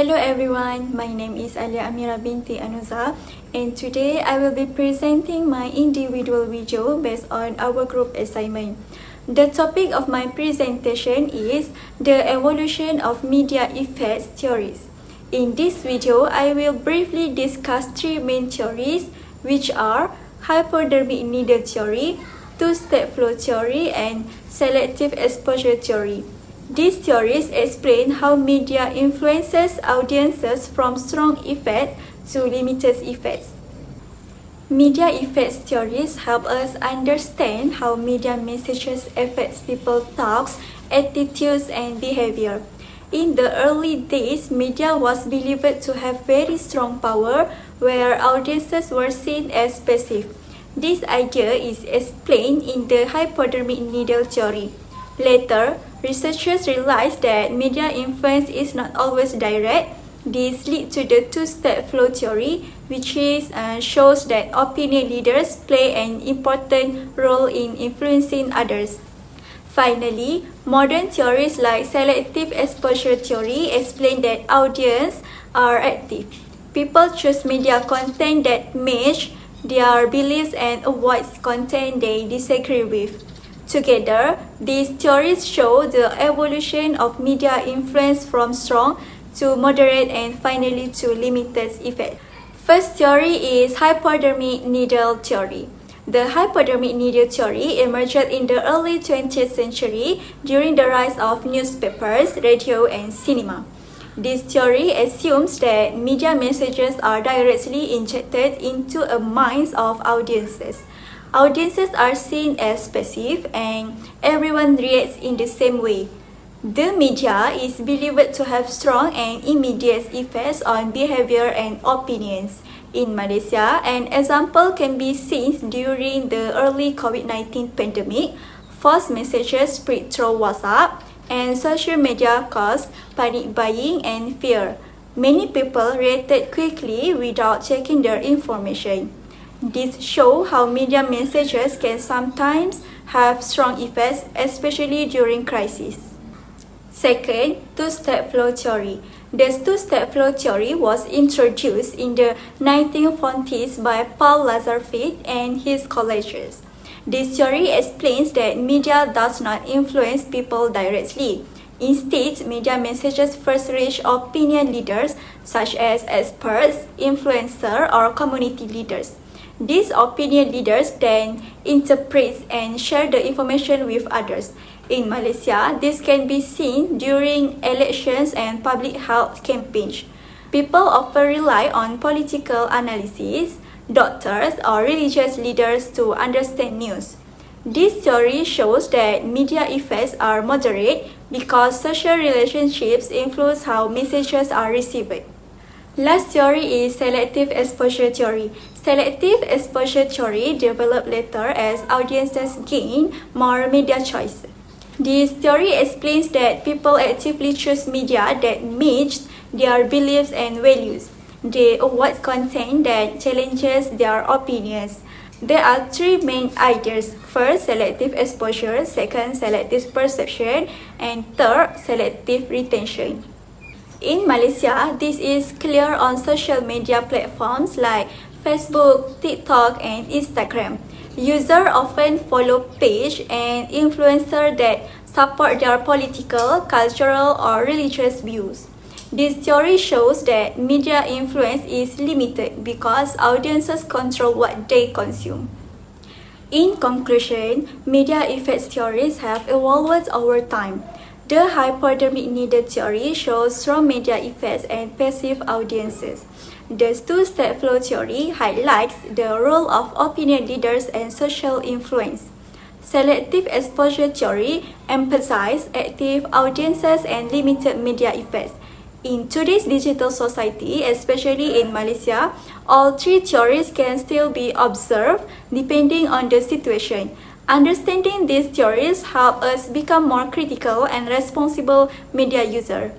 Hello everyone, my name is Alia Amira binti Anuza, and today I will be presenting my individual video based on our group assignment. The topic of my presentation is the evolution of media effects theories. In this video, I will briefly discuss three main theories, which are hypodermic needle theory, two-step flow theory, and selective exposure theory. These theories explain how media influences audiences from strong effects to limited effects. Media effects theories help us understand how media messages affect people's thoughts, attitudes, and behavior. In the early days, media was believed to have very strong power, where audiences were seen as passive. This idea is explained in the hypodermic needle theory. Later, researchers realized that media influence is not always direct. This leads to the two-step flow theory, which shows that opinion leaders play an important role in influencing others. Finally, modern theories like selective exposure theory explain that audiences are active. People choose media content that match their beliefs and avoid content they disagree with. Together, these theories show the evolution of media influence from strong to moderate and finally to limited effect. First theory is hypodermic needle theory. The hypodermic needle theory emerged in the early 20th century during the rise of newspapers, radio, and cinema. This theory assumes that media messages are directly injected into the minds of audiences. Audiences are seen as passive and everyone reacts in the same way. The media is believed to have strong and immediate effects on behavior and opinions. In Malaysia, an example can be seen during the early COVID-19 pandemic. False messages spread through WhatsApp, and social media caused panic buying and fear. Many people reacted quickly without checking their information. This shows how media messages can sometimes have strong effects, especially during crises. Second, two-step flow theory. The two-step flow theory was introduced in the 1940s by Paul Lazarsfeld and his colleagues. This theory explains that media does not influence people directly. Instead, media messages first reach opinion leaders such as experts, influencers, or community leaders. These opinion leaders then interpret and share the information with others. In Malaysia, this can be seen during elections and public health campaigns. People often rely on political analysis, doctors, or religious leaders to understand news. This theory shows that media effects are moderate because social relationships influence how messages are received. Last theory is selective exposure theory. Selective exposure theory developed later as audiences gain more media choice. This theory explains that people actively choose media that match their beliefs and values. They avoid content that challenges their opinions. There are three main ideas. First, selective exposure. Second, selective perception. And third, selective retention. In Malaysia, this is clear on social media platforms like Facebook, TikTok, and Instagram. Users often follow pages and influencers that support their political, cultural, or religious views. This theory shows that media influence is limited because audiences control what they consume. In conclusion, media effects theories have evolved over time. The hypodermic needle theory shows strong media effects and passive audiences. The two-step flow theory highlights the role of opinion leaders and social influence. Selective exposure theory emphasizes active audiences and limited media effects. In today's digital society, especially in Malaysia, all three theories can still be observed depending on the situation. Understanding these theories help us become more critical and responsible media users.